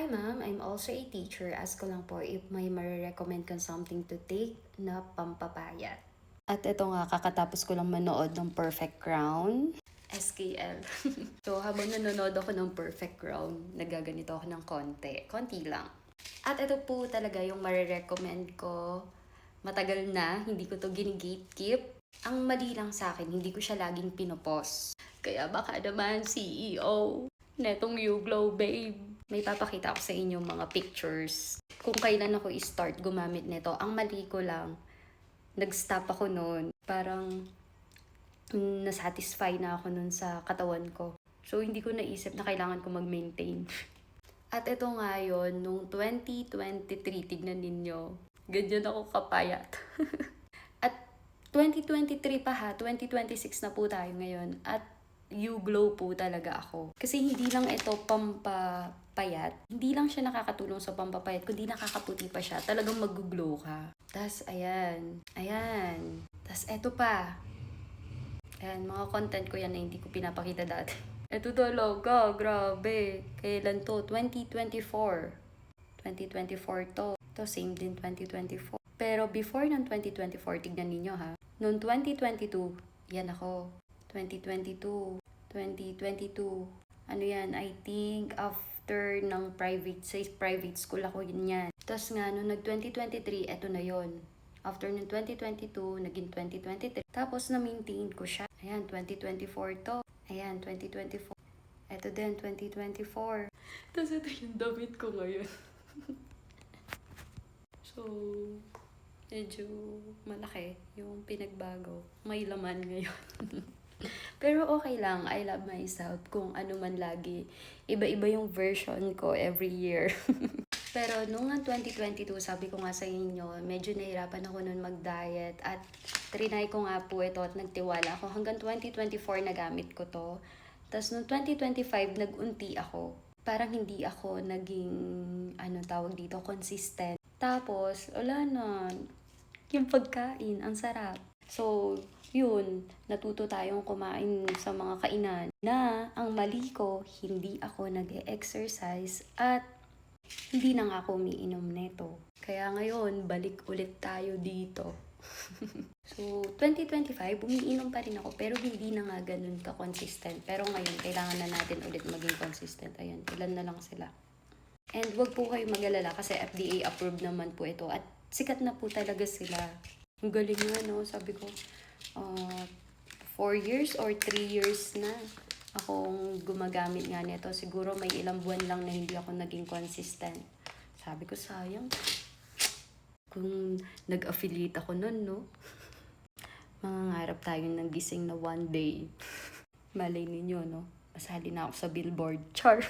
Hi ma'am, I'm also a teacher. Ask ko lang po if may marirecommend kang something to take na pampapayat. At ito nga, kakatapos ko lang manood ng Perfect Crown. SKL. So habang nanonood ako ng Perfect Crown, nagaganito ako ng konti. Konti lang. At ito po talaga yung marirecommend ko. Matagal na, hindi ko to gini-gatekeep. Ang mali lang sa akin, hindi ko siya laging pinopost. Kaya baka naman CEO, netong You Glow Babe. May papakita ako sa inyo mga pictures. Kung kailan ako i-start gumamit nito, ang mali ko lang, nag-stop ako noon. Parang nasatisfy na ako noon sa katawan ko. So hindi ko naisip na kailangan ko mag-maintain. At ito nga yun, nung 2023, tignan ninyo, ganyan ako kapayat. At 2023 pa ha, 2026 na po tayo ngayon. At you glow po talaga ako. Kasi hindi lang ito pampapayat. Hindi lang siya nakakatulong sa pampapayat, kundi nakakaputi pa siya. Talagang mag-glow ka. Tas ayan. Ayan. Tas eto pa. Ayan, mga content ko yan na hindi ko pinapakita dati. Eto talaga, grabe. Kailan to? 2024. 2024 to. To same din 2024. Pero before ng 2024, tignan ninyo ha. Noong 2022, yan ako. 2022. 2022. Ano yan? I think after ng private school ako yun yan. Tapos nga, noong nag-2023, eto na yon. After ng 2022, naging 2023. Tapos na-maintain ko siya. Ayan, 2024 to. Ayan, 2024. Eto din, 2024. Tapos ito yung damit ko ngayon. So, medyo malaki yung pinagbago. May laman ngayon. Pero okay lang, I love myself kung ano man lagi. Iba-iba yung version ko every year. Pero nung 2022, sabi ko nga sa inyo, medyo nahirapan ako nun mag-diet at trinay ko nga po ito at nagtiwala ako. Hanggang 2024 nagamit ko to. Tapos nung 2025, nag-unti ako. Parang hindi ako naging, tawag dito, consistent. Tapos, wala na. Yung pagkain, ang sarap. So, yun, natuto tayong kumain sa mga kainan na ang mali ko, hindi ako nag-exercise at hindi na nga ako umiinom neto. Kaya ngayon, balik ulit tayo dito. So, 2025, umiinom pa rin ako pero hindi na nga ganun ka-consistent. Pero ngayon, kailangan na natin ulit maging consistent. Ayan, ilan na lang sila. And wag po kayo mag-alala kasi FDA approved naman po ito at sikat na po talaga sila. Ang galing nga, no? Sabi ko, 4 years or 3 years na akong gumagamit nga nito. Siguro may ilang buwan lang na hindi ako naging consistent. Sabi ko, sayang. Kung nag-affiliate ako nun, no? Mangangarap tayo ng gising na one day. Malay ninyo, no? Masali na ako sa billboard. Char!